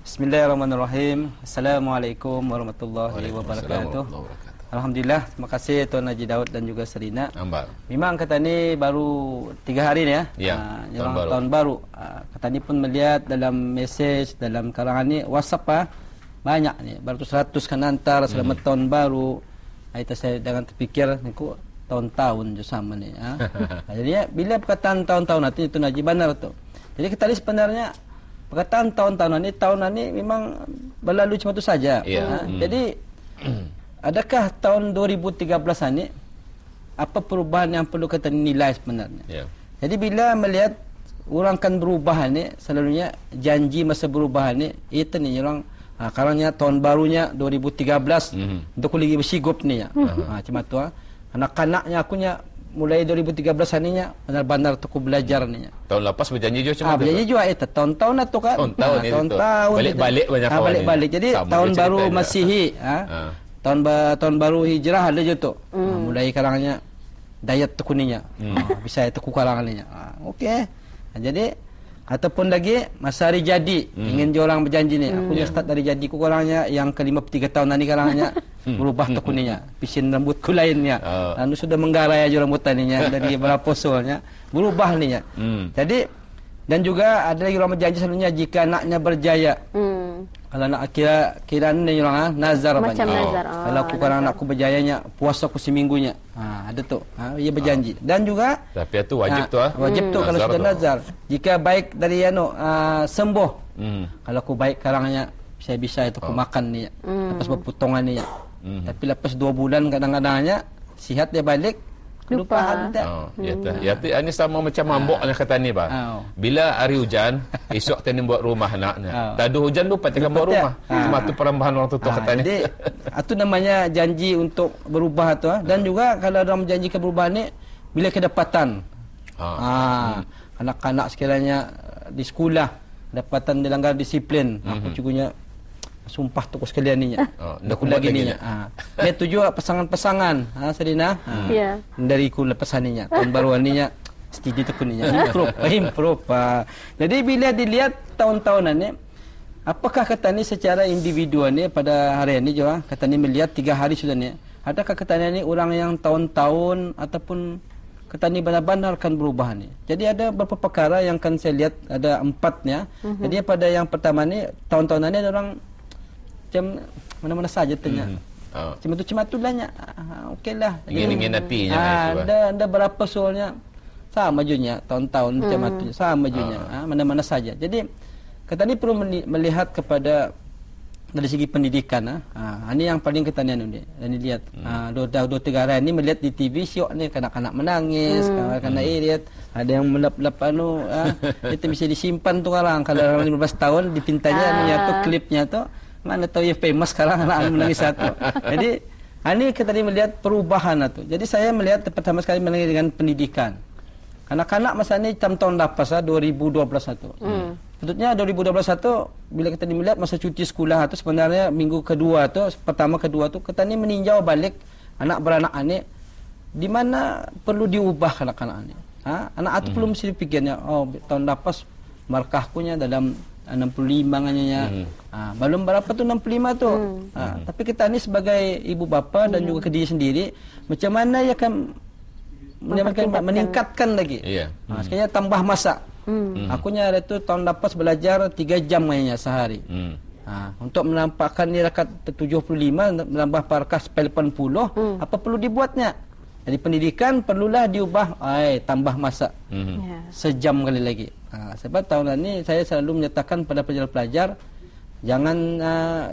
Bismillahirrahmanirrahim. Assalamualaikum warahmatullahi wabarakatuh. Alhamdulillah, terima kasih Tuan Haji Daud dan juga Serina. Memang kata ni baru 3 hari ni tahun baru. Kata ni pun melihat dalam mesej, dalam karangan ni WhatsApp banyak ni, beratus-ratus kan hantar selamat tahun baru. Itu saya jangan terfikir ni kok tahun-tahun je sama ni. Jadi bila perkataan tahun-tahun nanti Tuan Haji benar tu. Jadi kita ni sebenarnya perkataan tahun-tahunan ni memang berlalu cuma itu saja. Jadi adakah tahun 2013 ini apa perubahan yang perlu kita nilai sebenarnya? Jadi bila melihat orang kan berubah ni, selalunya janji masa berubah ni itu ni orang karangnya tahun barunya 2013 untuk lagi bersigup ni cuma tu anak-anaknya akunya mulai 2013 aninya benar-benar aku belajar ni. Tahun lepas berjanji juga macam tu. Berjanji juga itu tahun-tahun tu kan. Tahun-tahun balik-balik banyak kawan. Balik-balik. Jadi sama tahun baru Masihi, tahun baru Hijrah ada je tu. Mulai karangnya dayat tu kuninya. Bisa itu ku karangannya. Okey. Jadi ataupun lagi masa hari jadi ingin je orang berjanji ni. Aku nya start dari jadi ku karangnya yang ke-53 tahun ni karangnya berubah tu kuninya. Pisin rambutku lainnya. Lalu sudah menggarai aja rambut taninya dari berapa soalnya berubah ninya. Jadi dan juga ada lagi orang berjanji selalunya jika anaknya berjaya. Kalau nak kira ni orang nazar macam nazar. Kalau aku karang anakku berjayanya puasa aku seminggunya. Ada tu. Ia berjanji. Dan juga tapi itu wajib tu wajib tu kalau sudah nazar. Jika baik dari sembuh. Kalau aku baik karangnya bisa itu aku makan ni. Lepas berpotongan ni. Tapi lepas 2 bulan kadang-kadangnya sihat dia balik lupa dah. Ini sama macam mambuk kata ni bila hari hujan esok tadi buat rumah anaknya. Tak ada hujan lupa tekan buat rumah. Cuma tu perubahan orang tu kata ni. Jadi itu namanya janji untuk berubah tu dan juga kalau orang menjanjikan perubahan ni bila kedapatan. Anak-anak sekiranya di sekolah dapatan dilanggar disiplin. Aku cukupnya sumpah tu sekalian ni aku lagi ni dia tuju pasangan-pasangan Serina dari ku lepasan ni tahun baru ni setuju tu ni improve jadi bila dilihat tahun-tahunan ni apakah kata ni secara individual ni pada hari ini juga kata ni melihat 3 hari sudah ni adakah kata ni orang yang tahun-tahun ataupun kata ni benar-benar akan berubah ni. Jadi ada beberapa perkara yang kan saya lihat ada 4 nya. Jadi pada yang pertama ni tahun-tahunan ni orang macam mana-mana saja tanya. Cuma tu banyak. Okeylah. Ingin hatinya. Ada berapa soalnya sama junya tahun-tahun macam tu sama junya. Mana-mana saja. Jadi kata ni perlu melihat kepada dari segi pendidikan. Ini yang paling ketanian ni. Dan dilihat 2-3 hari ni melihat di TV syok ni kanak-kanak menangis, kanak-kanak irit, ada yang melap-lap itu bisa disimpan tu orang kalau 15 tahun dipintanya tu klipnya tu mana tahu ya famous sekarang anak menangis satu. Jadi ini kita tadi melihat perubahan itu. Jadi saya melihat pertama sekali mengenai dengan pendidikan. Anak-anak masa ini tahun lepas 2012 itu. Betulnya 2012 itu bila kita melihat masa cuti sekolah itu sebenarnya minggu kedua itu pertama kedua itu kita ni meninjau balik anak beranak ini di mana perlu diubah anak-anak ini. Anak itu belum mesti pikirnya tahun lepas markahkunya dalam 65 nganya belum berapa tu 65 tu. Tapi kita ni sebagai ibu bapa dan juga ke diri sendiri macam mana ya kan meningkatkan lagi. Sekiranya tambah masa. Akunya itu tahun lepas belajar 3 jam nganya sehari. Untuk menampakkan ni rakat 75 menambah parkah 80 apa perlu dibuatnya? Jadi pendidikan perlulah diubah tambah masa. Sejam kali lagi. Sebab tahun ini saya selalu menyatakan pada pelajar-pelajar jangan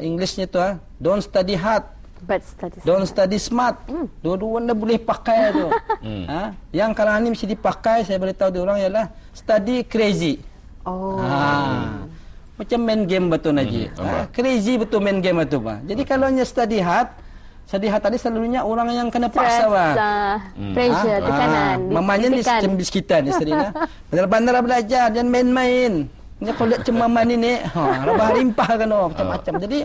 Englishnya tu don't study hard but don't study smart. Dua-dua anda boleh pakai tu. Yang kalau ini mesti dipakai saya beritahu dia orang ialah study crazy. Macam main game betul Haji. Crazy betul main game betul Jadi kalau hanya study hard tadi selalunya orang yang kena paksa pressure, tekanan. Mamanya ni cembis kita ni Serina. Benar-benar belajar dan main-main. Ni kalau lihat cemaman ini, rabah rimpah kan macam-macam. Jadi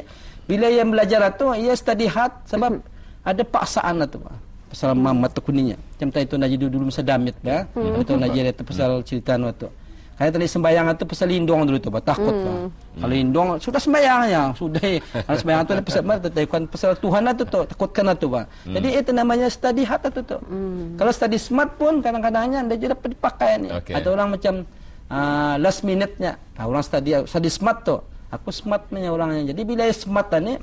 bila yang belajar tu, ia study hard sebab ada paksaan tu pasal mata kuningnya. Macam itu Najib dulu masa damit Itu Najib itu pasal cerita tu. Kayak tadi sembahyang itu pasal lindung dulu tu, takut bah. Kalau lindung sudah sembahyangnya, sudah. Kalau sembahyang tu pasal pasal Tuhan itu tu, takutkan itu bah. Jadi itu namanya study hard itu tu. Kalau study smart pun kadang-kadangnya anda juga dapat dipakai ni. Atau orang macam last minute-nya. Orang study smart tu. Aku smart punya orangnya. Jadi bila smart ni,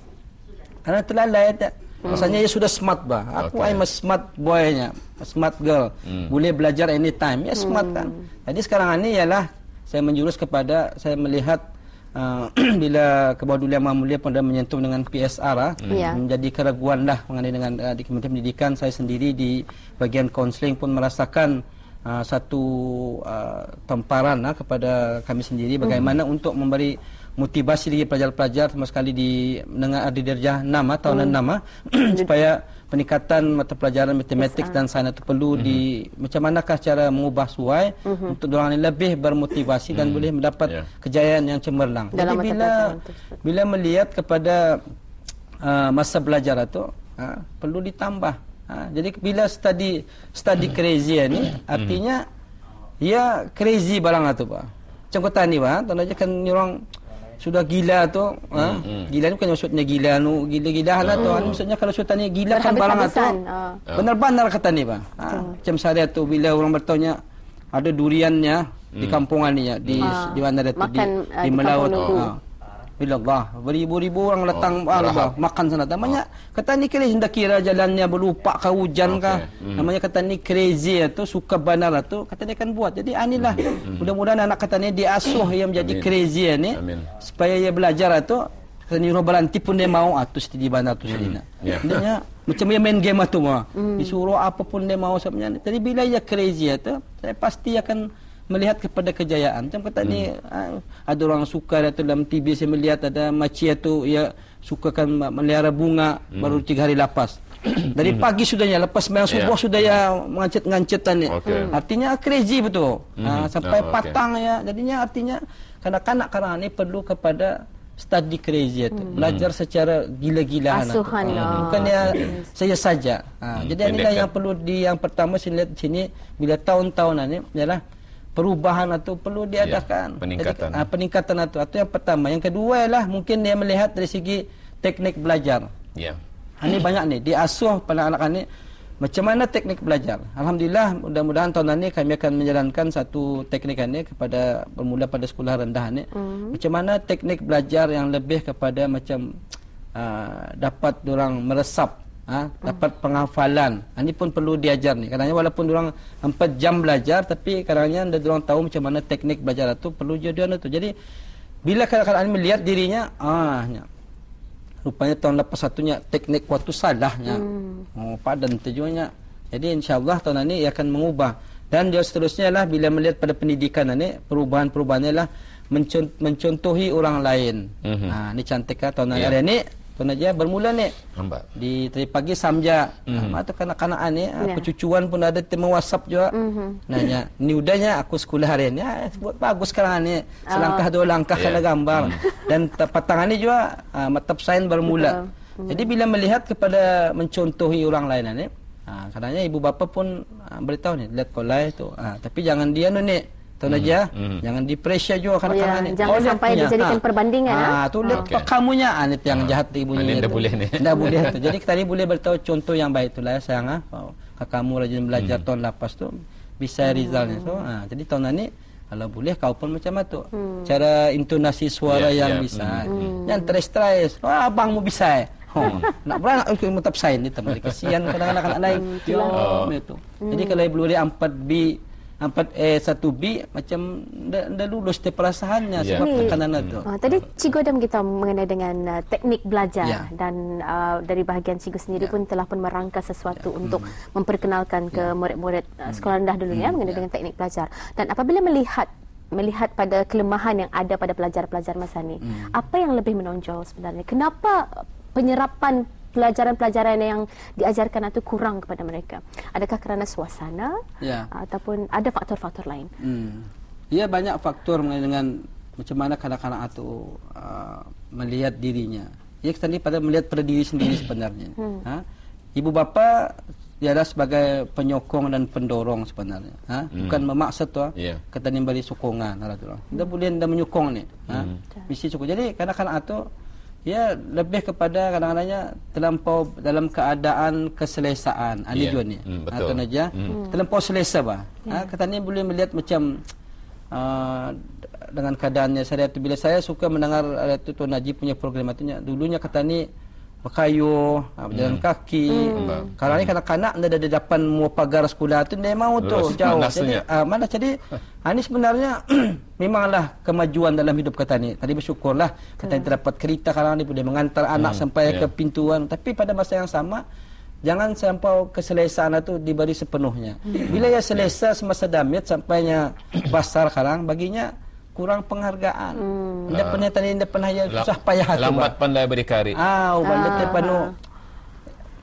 karena terlalai tak. Rasanya dia sudah smart bah. Aku I'm a smart boy-nya, a smart girl. Boleh belajar anytime. Ya smart kan. Jadi sekarang ini ialah saya menjurus kepada saya melihat bila Kebahadulian Yang Mulia pun dah menyentuh dengan PSR menjadi keraguan lah mengenai dengan di Kementerian Pendidikan. Saya sendiri di bahagian kaunseling pun merasakan satu tamparan kepada kami sendiri bagaimana untuk memberi motivasi lagi pelajar-pelajar sama sekali di menengah di darjah 6 tahunan 6 supaya peningkatan mata pelajaran matematik dan sains itu perlu di macam manakah cara mengubah suai untuk orang ini lebih bermotivasi dan boleh mendapat kejayaan yang cemerlang. Jadi bila melihat kepada masa belajar itu perlu ditambah. Jadi bila study crazy ni artinya ya crazy barang itu Pak. Macam kata ni Pak, tuan aja kan orang sudah gila tu, gila ni bukan maksudnya gila nu gila-gilaan tu. Maksudnya kalau sudah ni gila kan barang tu. Benar-benar kata ni Pak. Macam saya tu bila orang bertanya ada duriannya di kampungan ni ya di mana ada tu di Melaut. Bila Allah beribu-ribu orang datang makan sana. Namanya kata ni crazy, hendak kira jalannya berlupa ke hujan kah. Namanya kata ni crazy tu, suka benar tu, kata dia kan buat. Jadi inilah mudah-mudahan anak kata ni diasuh yang menjadi crazy ni supaya dia belajar tu. Kata ni berhenti pun dia mau tu di bandar tu sedina. Intinya macam dia main game tu mah. Disuruh apa pun dia mau sebenarnya. Jadi bila dia crazy tu, saya pasti akan melihat kepada kejayaan. Macam kata ni ada orang suka dalam TV saya melihat ada makcik tu ia sukakan melihara bunga baru 3 hari lepas. Dari pagi sudahnya lepas sembahyang subuh sudah ya ngancet-ngancetan ni. Artinya crazy betul. Sampai patang ya. Jadinya artinya kanak-kanak sekarang ni perlu kepada study crazy itu. Belajar secara gila-gilaan. Bukan ya saya saja. Jadi inilah yang perlu yang pertama saya lihat di sini bila tahun-tahun ini ialah perubahan itu perlu diadakan. Peningkatan. Jadi, peningkatan itu yang pertama. Yang kedua ialah mungkin dia melihat dari segi teknik belajar. Ini banyak nih diasuh pada anak-anak ini macam mana teknik belajar. Alhamdulillah mudah-mudahan tahun ini kami akan menjalankan satu teknik ini kepada bermula pada sekolah rendah ini. Macam mana teknik belajar yang lebih kepada macam dapat orang meresap. Dapat penghafalan. Ini pun perlu diajar ni. Kadang-kadang walaupun orang 4 jam belajar tapi kadang-kadang orang tahu macam mana teknik belajar itu perlu jodohan itu. Jadi bila kadang-kadang melihat dirinya rupanya tahun lepas satunya teknik waktu salahnya. Padan tujuannya. Jadi insya-Allah tahun ini akan mengubah dan dia seterusnya lah bila melihat pada pendidikan ini perubahan-perubahannya lah mencontohi orang lain. Ini cantik kan tahun hari ini. Tuan aja bermula ni di tadi pagi samja tu kanak-kanak ni percucuan pun ada tema WhatsApp juga nanya ni udahnya aku sekolah hari ni buat bagus sekarang ni selangkah dua langkah kena gambar dan patangan ni juga mata sains bermula. Jadi bila melihat kepada mencontohi orang lain ni kadangnya ibu bapa pun beritahu ni lihat kolai tu tapi jangan dia ni tuan aja jangan di-pressure juga kadang-kadang ni. Jangan sampai dijadikan perbandingan. Tu lihat kamunya itu yang jahat ibunya. Dah boleh ni. Dah boleh tu. Jadi kita ni boleh beritahu contoh yang baik itulah sayang kamu rajin belajar tahun lepas tu bisa resultnya. So jadi tahun ni kalau boleh kau pun macam tu. Cara intonasi suara yang bisa. Yang stres. Abangmu bisa. Nak beranak aku tetap sain ni teman. Kasihan kadang-kadang anak lain. Itu. Jadi kalau boleh 4B 4A 1B macam dah lulus dia perasaannya sebab tekanan itu. Tadi Cikgu ada beritahu mengenai dengan teknik belajar dan dari bahagian Cikgu sendiri pun telah pun merangka sesuatu untuk memperkenalkan ke murid-murid sekolah rendah dulunya mengenai dengan teknik belajar. Dan apabila melihat pada kelemahan yang ada pada pelajar-pelajar masa ni, apa yang lebih menonjol sebenarnya? Kenapa penyerapan pelajaran-pelajaran yang diajarkan itu kurang kepada mereka? Adakah kerana suasana ataupun ada faktor-faktor lain? Ya, banyak faktor mengenai dengan macam mana kanak-kanak itu melihat dirinya. Ya, kita ni pada melihat pada diri sendiri sebenarnya. Ibu bapa ialah sebagai penyokong dan pendorong sebenarnya. Bukan memaksa tu. Kata ni beri sokongan tu. Kita boleh anda menyokong ni. Mesti cukup. Jadi kadang-kadang tu ya lebih kepada kadang-kadangnya terlampau dalam keadaan keselesaan. Ini juga ni. Atau naja terlampau selesa bah. Kata ni boleh melihat macam dengan keadaannya saya tu bila saya suka mendengar tu Tuan Najib punya program tu dulunya kata ni berkayuh, berjalan kaki. Kalau ni kanak-kanak anda dah depan mua pagar sekolah tu dia mau tu jauh. Jadi mana jadi ini sebenarnya memanglah kemajuan dalam hidup kata ni. Tadi bersyukurlah kata ni terdapat kereta kalau ni boleh mengantar anak sampai ke pintuan. Tapi pada masa yang sama jangan sampai keselesaan itu diberi sepenuhnya. Bila ia selesa semasa damit sampainya basar karang baginya kurang penghargaan. Indah tadi indah pernah ya susah payah tu. Lambat pandai berdikari. Balik penuh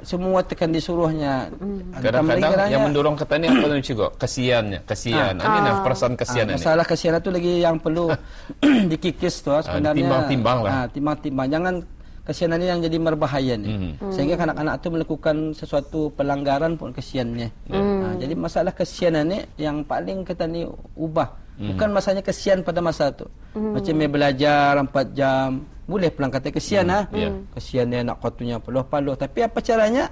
semua tekan disuruhnya. Kadang-kadang yang mendorong kata ni apa tu cikgu? Kasihannya. Ini perasaan kasihan ni. Masalah kasihan itu lagi yang perlu dikikis tu sebenarnya. Timbang-timbang lah. Timbang-timbang. Jangan kasihan ini yang jadi berbahaya ni. Sehingga kanak-kanak itu melakukan sesuatu pelanggaran pun kasihannya. Jadi masalah kasihan ni yang paling kata ni ubah. Bukan masanya kesian pada masa tu. Macam dia belajar 4 jam, boleh pulang kata kesian kesian dia nak kotunya peluh-peluh. Tapi apa caranya?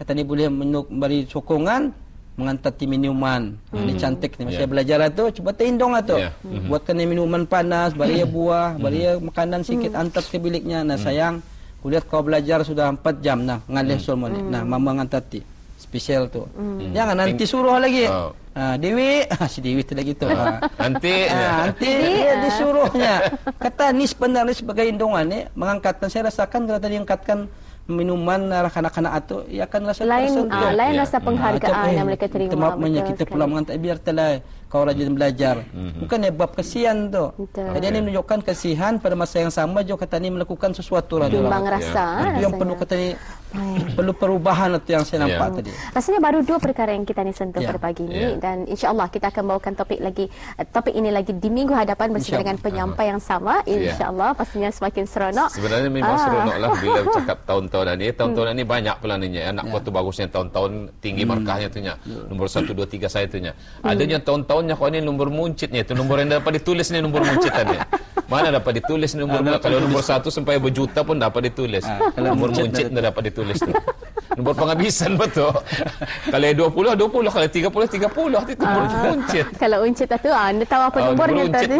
Kata ni boleh memberi sokongan, mengantar minuman. Ini cantik ni masa belajar tu, cuba tindong tu. Buatkan dia minuman panas, beri dia buah, beri dia makanan sikit antar ke biliknya. Nah sayang, kulihat kau belajar sudah 4 jam nah ngalih semua ni. Nah mama ngantar ti. Spesial tu. Jangan nanti suruh lagi. Dewi, si Dewi tu lagi tu. Nanti dia disuruhnya. Kata ni sebenarnya sebagai indongan ni mengangkatkan saya rasakan kalau tadi angkatkan minuman kanak-kanak itu ia akan rasa tersentuh. Lain rasa penghargaan yang mereka terima. Kita pula mengantar biar telah kau rajin belajar. Bukan bab kesian tu. Jadi ini menunjukkan kesihan pada masa yang sama juga kata ni melakukan sesuatu timbang rasa. Itu yang perlu kata ni perlu perubahan itu yang saya nampak tadi. Rasanya baru 2 perkara yang kita ni sentuh pada pagi ini dan insya-Allah kita akan bawakan topik ini lagi di minggu hadapan bersama dengan penyampai yang sama insya-Allah pastinya semakin seronok. Sebenarnya memang seronoklah bila bercakap tahun-tahun ini banyak pula ni anak tu bagusnya tahun-tahun tinggi markahnya tu nya. Nombor 1 2 3 saya tu nya. Adanya tahun-tahunnya kau ni nombor muncitnya itu nombor yang dapat ditulis ni nombor muncitannya. Mana dapat ditulis nombor kalau nombor 1 sampai berjuta pun dapat ditulis. Nombor muncit dah dapat ditulis tu. Nombor penghabisan betul. Kalau 20 kalau 30 itu nombor muncit. Kalau uncit tu anda tahu apa nombornya tadi.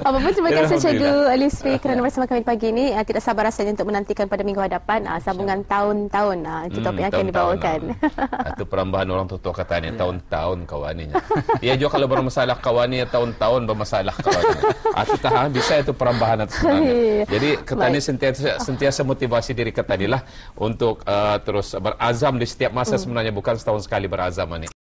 Apapun terima kasih Cikgu Alisri kerana bersama kami pagi ini. Tidak sabar rasanya untuk menantikan pada minggu hadapan sambungan tahun-tahun itu topik yang akan dibawakan. Itu perambahan orang tua katanya tahun-tahun kawaninya. Dia juga kalau bermasalah kawani tahun-tahun bermasalah kawaninya. Atau tahan bisa itu perambahan itu sebenarnya. Jadi ketani sentiasa motivasi diri ketanilah untuk terus berazam di setiap masa sebenarnya bukan setahun sekali berazam ini.